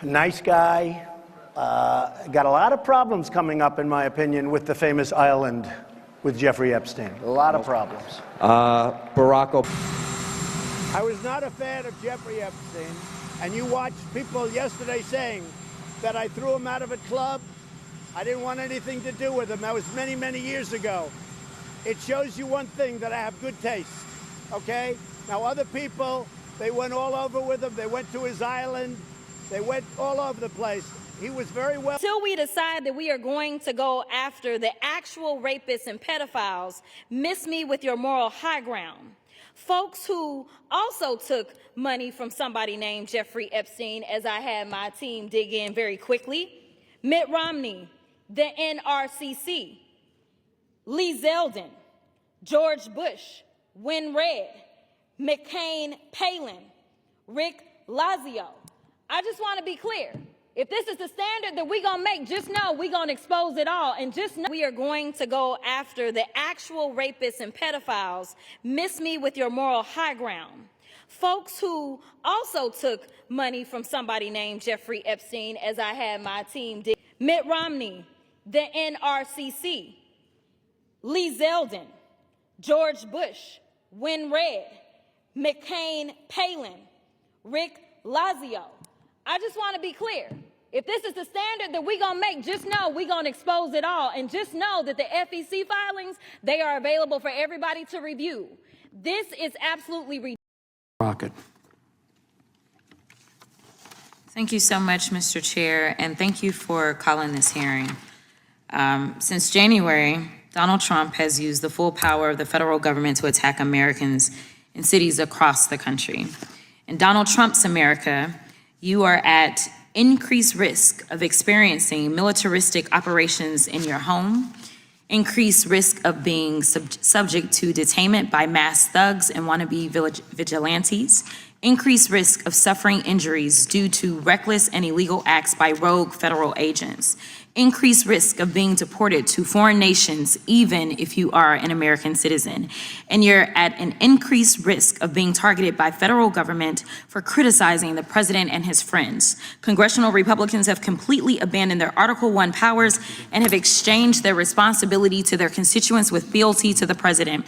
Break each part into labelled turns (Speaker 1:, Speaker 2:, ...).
Speaker 1: Nice guy. Got a lot of problems coming up, in my opinion, with the famous island with Jeffrey Epstein. A lot of problems.
Speaker 2: Barack Obama.
Speaker 1: I was not a fan of Jeffrey Epstein, and you watched people yesterday saying that I threw him out of a club. I didn't want anything to do with him. That was many, many years ago. It shows you one thing, that I have good taste, okay? Now, other people, they went all over with him. They went to his island. They went all over the place. He was very well.
Speaker 3: Until we decide that we are going to go after the actual rapists and pedophiles, miss me with your moral high ground. Folks who also took money from somebody named Jeffrey Epstein, as I had my team dig in very quickly. Mitt Romney, the NRCC, Lee Zeldin, George Bush, Win Red, McCain Palin, Rick Lazio. I just want to be clear. If this is the standard that we're going to make, just know we're going to expose it all. And just know we are going to go after the actual rapists and pedophiles. Miss me with your moral high ground. Folks who also took money from somebody named Jeffrey Epstein, as I had my team dig. Mitt Romney, the NRCC, Lee Zeldin, George Bush, Win Red, McCain Palin, Rick Lazio. I just want to be clear. If this is the standard that we're going to make, just know we're going to expose it all. And just know that the FEC filings, they are available for everybody to review. This is absolutely ridiculous.
Speaker 2: Crockett.
Speaker 4: Thank you so much, Mr. Chair, and thank you for calling this hearing. Since January, Donald Trump has used the full power of the federal government to attack Americans in cities across the country. In Donald Trump's America, you are at increased risk of experiencing militaristic operations in your home, increased risk of being subject to detainment by mass thugs and wannabe vigilantes, increased risk of suffering injuries due to reckless and illegal acts by rogue federal agents, increased risk of being deported to foreign nations even if you are an American citizen, and you're at an increased risk of being targeted by federal government for criticizing the president and his friends. Congressional Republicans have completely abandoned their Article I powers and have exchanged their responsibility to their constituents with fealty to the president.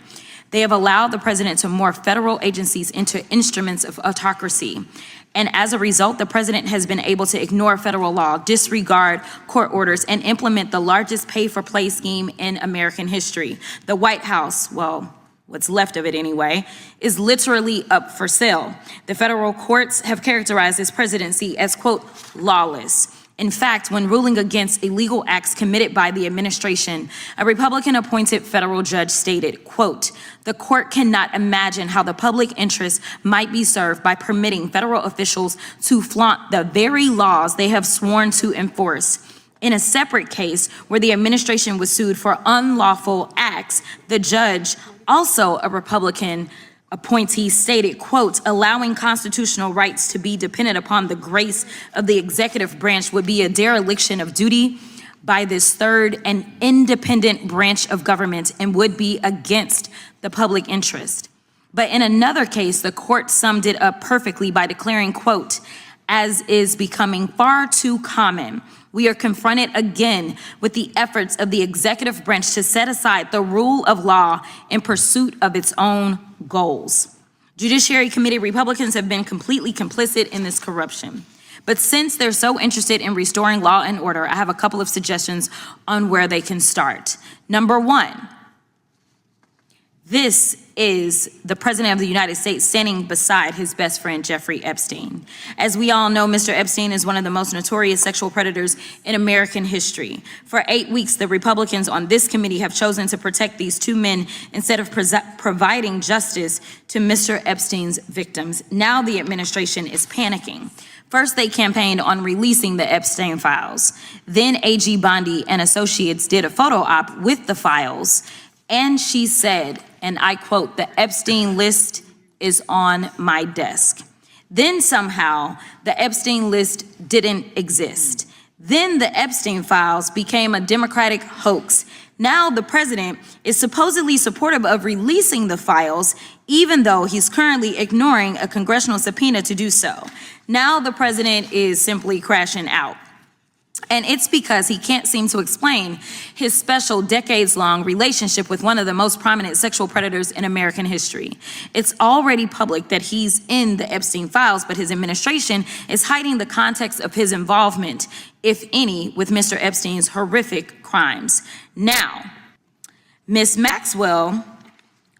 Speaker 4: They have allowed the president to morph federal agencies into instruments of autocracy. And as a result, the president has been able to ignore federal law, disregard court orders, and implement the largest pay-for-play scheme in American history. The White House, well, what's left of it anyway, is literally up for sale. The federal courts have characterized this presidency as, quote, lawless. In fact, when ruling against illegal acts committed by the administration, a Republican-appointed federal judge stated, quote, the court cannot imagine how the public interest might be served by permitting federal officials to flaunt the very laws they have sworn to enforce. In a separate case where the administration was sued for unlawful acts, the judge, also a Republican appointee, stated, quote, allowing constitutional rights to be dependent upon the grace of the executive branch would be a dereliction of duty by this third and independent branch of government and would be against the public interest. But in another case, the court summed it up perfectly by declaring, quote, as is becoming far too common, we are confronted again with the efforts of the executive branch to set aside the rule of law in pursuit of its own goals. Judiciary Committee Republicans have been completely complicit in this corruption. But since they're so interested in restoring law and order, I have a couple of suggestions on where they can start. Number one, this is the President of the United States standing beside his best friend, Jeffrey Epstein. As we all know, Mr. Epstein is one of the most notorious sexual predators in American history. For 8 weeks, the Republicans on this committee have chosen to protect these two men instead of providing justice to Mr. Epstein's victims. Now the administration is panicking. First, they campaigned on releasing the Epstein files. Then AG Bondi and Associates did a photo op with the files. And she said, and I quote, the Epstein list is on my desk. Then somehow the Epstein list didn't exist. Then the Epstein files became a Democratic hoax. Now the president is supposedly supportive of releasing the files, even though he's currently ignoring a congressional subpoena to do so. Now the president is simply crashing out. And it's because he can't seem to explain his special decades-long relationship with one of the most prominent sexual predators in American history. It's already public that he's in the Epstein files, but his administration is hiding the context of his involvement, if any, with Mr. Epstein's horrific crimes. Now, Ms. Maxwell,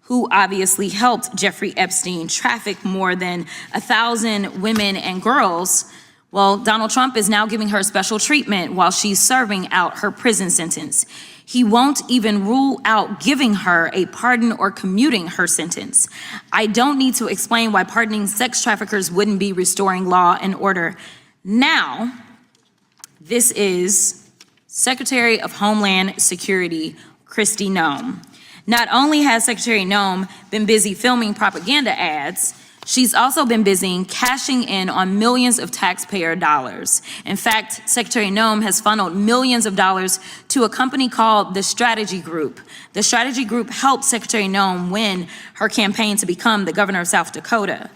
Speaker 4: who obviously helped Jeffrey Epstein traffic more than 1,000 women and girls, well, Donald Trump is now giving her special treatment while she's serving out her prison sentence. He won't even rule out giving her a pardon or commuting her sentence. I don't need to explain why pardoning sex traffickers wouldn't be restoring law and order. Now, this is Secretary of Homeland Security, Kristi Noem. Not only has Secretary Noem been busy filming propaganda ads, she's also been busy cashing in on millions of taxpayer dollars. In fact, Secretary Noem has funneled millions of dollars to a company called the Strategy Group. The Strategy Group helped Secretary Noem win her campaign to become the governor of South Dakota.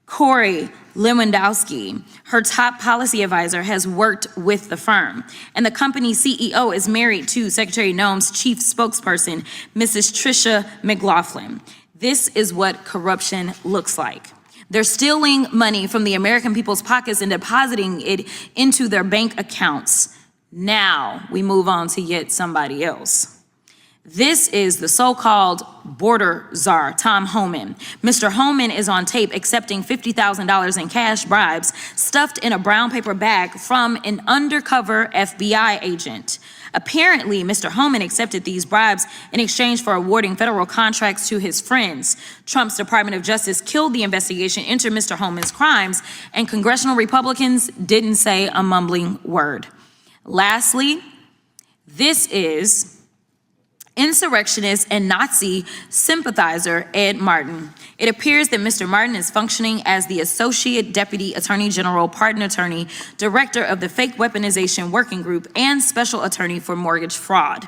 Speaker 4: Corey Lewandowski, her top policy advisor, has worked with the firm. And the company's CEO is married to Secretary Noem's chief spokesperson, Mrs. Tricia McLaughlin. This is what corruption looks like. They're stealing money from the American people's pockets and depositing it into their bank accounts. Now we move on to yet somebody else. This is the so-called border czar, Tom Homan. Mr. Homan is on tape accepting $50,000 in cash bribes stuffed in a brown paper bag from an undercover FBI agent. Apparently, Mr. Homan accepted these bribes in exchange for awarding federal contracts to his friends. Trump's Department of Justice killed the investigation into Mr. Homan's crimes, and congressional Republicans didn't say a mumbling word. Lastly, this is insurrectionist and Nazi sympathizer Ed Martin. It appears that Mr. Martin is functioning as the Associate Deputy Attorney General, Pardon Attorney, Director of the Fake Weaponization Working Group, and Special Attorney for Mortgage Fraud.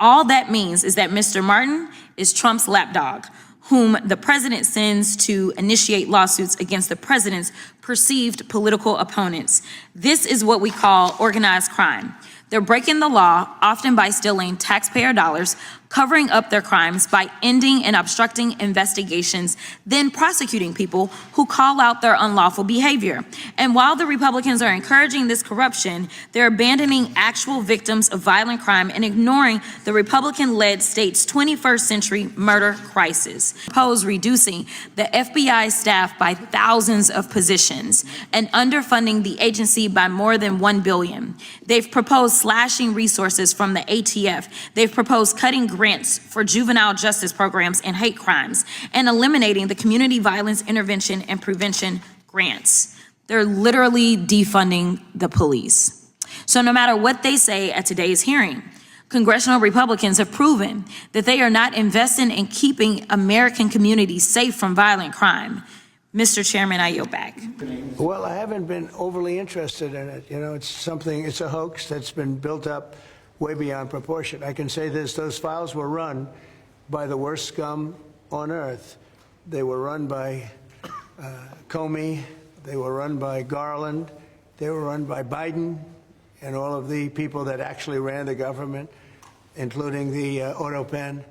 Speaker 4: All that means is that Mr. Martin is Trump's lapdog, whom the president sends to initiate lawsuits against the president's perceived political opponents. This is what we call organized crime. They're breaking the law, often by stealing taxpayer dollars, covering up their crimes by ending and obstructing investigations, then prosecuting people who call out their unlawful behavior. And while the Republicans are encouraging this corruption, they're abandoning actual victims of violent crime and ignoring the Republican-led state's 21st century murder crisis. Propose reducing the FBI staff by thousands of positions and underfunding the agency by more than $1 billion. They've proposed slashing resources from the ATF. They've proposed cutting grants for juvenile justice programs and hate crimes, and eliminating the community violence intervention and prevention grants. They're literally defunding the police. So no matter what they say at today's hearing, congressional Republicans have proven that they are not investing in keeping American communities safe from violent crime. Mr. Chairman, I yield back.
Speaker 5: Well, I haven't been overly interested in it. You know, it's a hoax that's been built up way beyond proportion. I can say this, those files were run by the worst scum on earth. They were run by Comey, they were run by Garland, they were run by Biden and all of the people that actually ran the government, including the auto pen.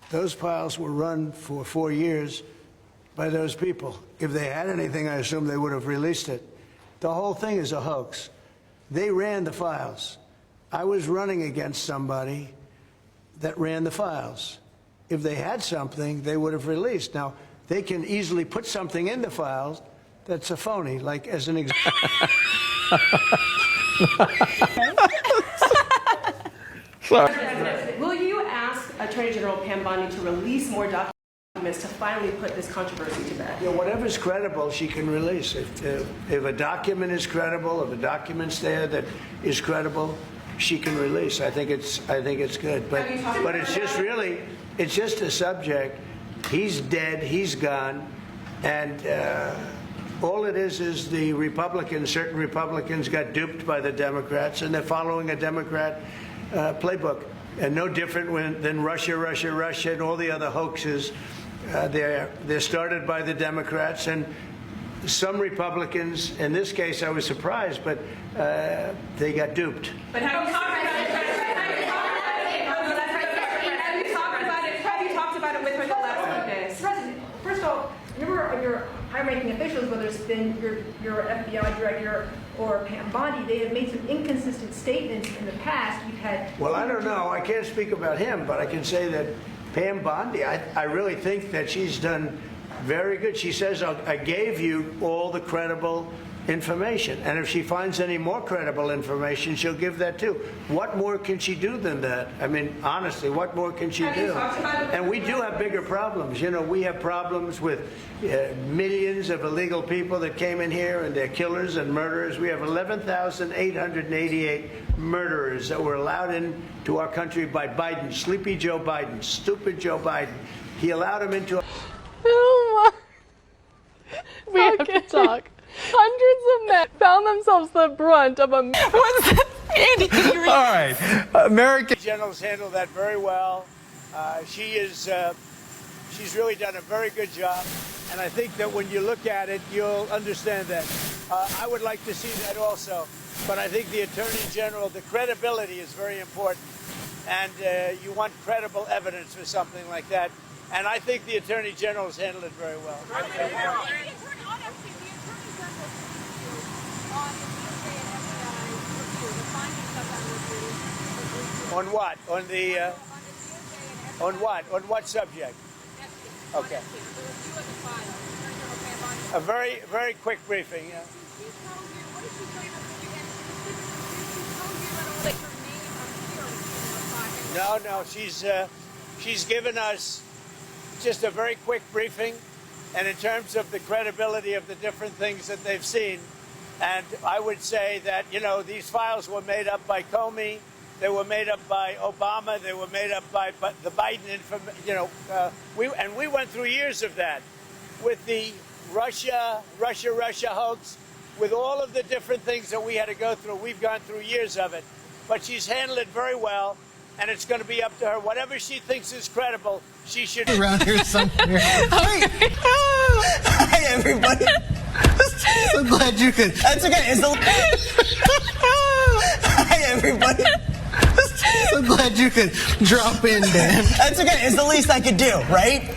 Speaker 5: Those files were run for 4 years by those people. If they had anything, I assume they would have released it. The whole thing is a hoax. They ran the files. I was running against somebody that ran the files. If they had something, they would have released. Now, they can easily put something in the files that's a phony, like as an example.
Speaker 6: Will you ask Attorney General Pam Bondi to release more documents to finally put this controversy to bed?
Speaker 5: You know, whatever's credible, she can release. If a document is credible, if a document's there that is credible, she can release. I think it's good. But it's just really, it's just a subject. He's dead. He's gone, and all it is the Republicans. Certain Republicans got duped by the Democrats, and they're following a Democrat playbook. and no different than Russia, Russia, Russia, and all the other hoaxes. They're started by the Democrats and some Republicans. In this case, I was surprised, but they got duped.
Speaker 6: But have you talked about it? Have you talked about it with her the last few days?
Speaker 7: President, first of all, remember your high-ranking officials, whether it's been your FBI director or Pam Bondi, they have made some inconsistent statements in the past. We've had.
Speaker 5: Well, I don't know. I can't speak about him, but I can say that Pam Bondi, I really think that she's done very good. She says, I gave you all the credible information. And if she finds any more credible information, she'll give that too. What more can she do than that? I mean, honestly, what more can she do? And we do have bigger problems. You know, we have problems with millions of illegal people that came in here, and they're killers and murderers. We have 11,888 murderers that were allowed into our country by Biden, sleepy Joe Biden, stupid Joe Biden. He allowed them into.
Speaker 8: Oh my. We have to talk. Hundreds of men found themselves the brunt of a. What's that? Andy, can you read?
Speaker 1: All right. American generals handle that very well. She's really done a very good job. And I think that when you look at it, you'll understand that. I would like to see that also. But I think the Attorney General, the credibility is very important. And you want credible evidence for something like that. And I think the Attorney General has handled it very well. On what? On the, on what? On what subject? Okay. A very, very quick briefing, yeah. No, she's given us just a very quick briefing, and in terms of the credibility of the different things that they've seen. And I would say that, you know, these files were made up by Comey, they were made up by Obama, they were made up by the Biden, we went through years of that with the Russia hoax, with all of the different things that we had to go through. We've gone through years of it, but she's handled it very well, and it's going to be up to her. Whatever she thinks is credible, she should. Around here somewhere.
Speaker 9: Hi, everybody. So glad you could. That's okay. Hi, everybody. So glad you could drop in, Dan. That's okay. It's the least I could do, right?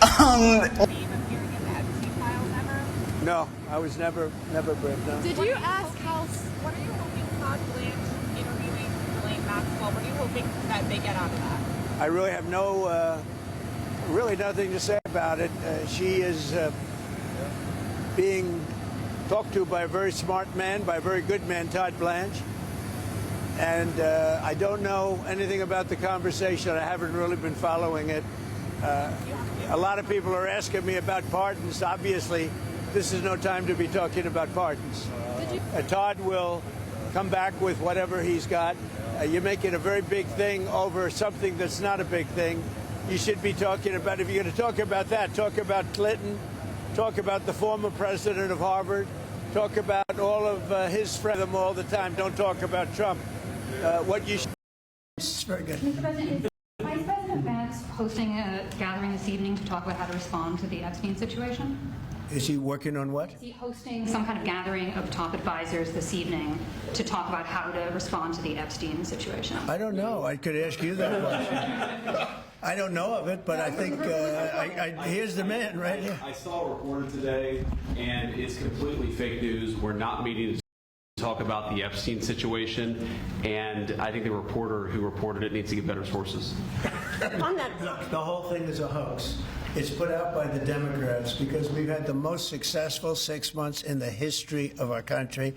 Speaker 1: No, I was never briefed. No.
Speaker 8: Did you ask how?
Speaker 10: What are you hoping Todd Blanche interviewing Elaine Maxwell? What are you hoping that they get out of that?
Speaker 1: I really have really nothing to say about it. She is being talked to by a very smart man, by a very good man, Todd Blanche. And I don't know anything about the conversation. I haven't really been following it. A lot of people are asking me about pardons. Obviously, this is no time to be talking about pardons. Todd will come back with whatever he's got. You're making a very big thing over something that's not a big thing. You should be talking about, if you're going to talk about that, talk about Clinton, talk about the former president of Harvard, talk about all of his friends them all the time. Don't talk about Trump. What you should.
Speaker 5: It's very good.
Speaker 11: Mr. President, is Vice President Vance hosting a gathering this evening to talk about how to respond to the Epstein situation?
Speaker 5: Is he working on what?
Speaker 11: Is he hosting some kind of gathering of top advisors this evening to talk about how to respond to the Epstein situation?
Speaker 5: I don't know. I could ask you that question. I don't know of it, but I think here's the man right here.
Speaker 12: I saw a reporter today, and it's completely fake news. We're not meeting to talk about the Epstein situation, and I think the reporter who reported it needs to get better sources.
Speaker 5: On that, look, the whole thing is a hoax. It's put out by the Democrats because we've had the most successful 6 months in the history of our country,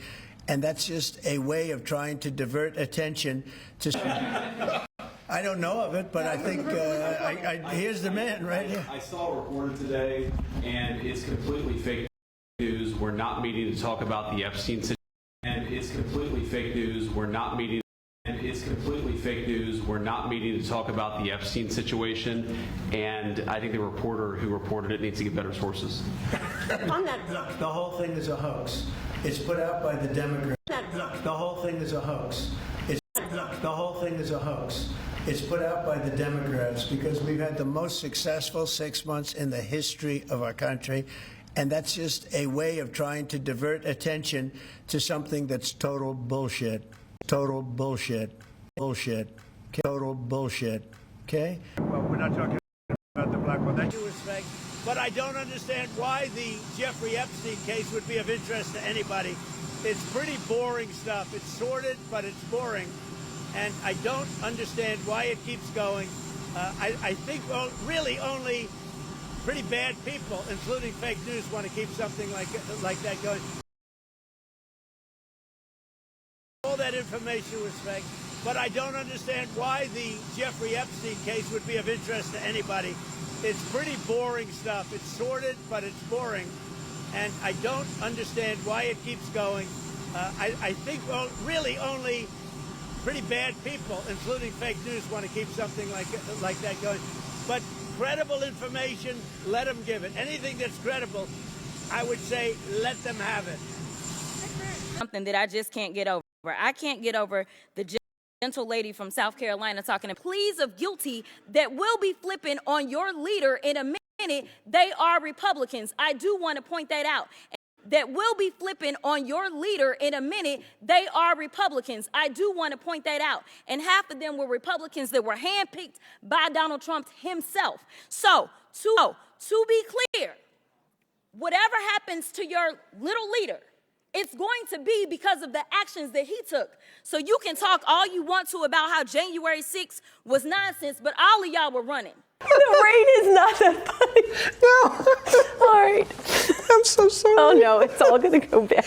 Speaker 5: and that's just a way of trying to divert attention to. I don't know of it, but I think here's the man right here.
Speaker 12: I saw a reporter today, and it's completely fake news. We're not meeting to talk about the Epstein situation. And it's completely fake news. We're not meeting. And it's completely fake news. We're not meeting to talk about the Epstein situation. And I think the reporter who reported it needs to get better sources.
Speaker 5: On that, look, the whole thing is a hoax. It's put out by the Democrats. Look, the whole thing is a hoax. Look, The whole thing is a hoax. It's put out by the Democrats because we've had the most successful 6 months in the history of our country. And that's just a way of trying to divert attention to something that's total bullshit. Total bullshit. Bullshit. Total bullshit. Okay?
Speaker 1: Well, we're not talking about the black one. That's due respect. But I don't understand why the Jeffrey Epstein case would be of interest to anybody. It's pretty boring stuff. It's sordid, but it's boring. And I don't understand why it keeps going. I think really only pretty bad people, including fake news, want to keep something like that going. All that information was fake, but I don't understand why the Jeffrey Epstein case would be of interest to anybody. It's pretty boring stuff. It's sordid, but it's boring. And I don't understand why it keeps going. I think really only pretty bad people, including fake news, want to keep something like that going. But credible information, let them give it. Anything that's credible, I would say let them have it.
Speaker 3: Something that I just can't get over. I can't get over the gentle lady from South Carolina talking to pleas of guilty that will be flipping on your leader in a minute. They are Republicans. I do want to point that out. That will be flipping on your leader in a minute. They are Republicans. I do want to point that out. And half of them were Republicans that were handpicked by Donald Trump himself. So, to be clear, whatever happens to your little leader, it's going to be because of the actions that he took. So you can talk all you want to about how January 6th was nonsense, but all of y'all were running.
Speaker 6: The rain is not that funny.
Speaker 9: No.
Speaker 6: All right.
Speaker 9: I'm so sorry.
Speaker 6: Oh no, it's all gonna go bad.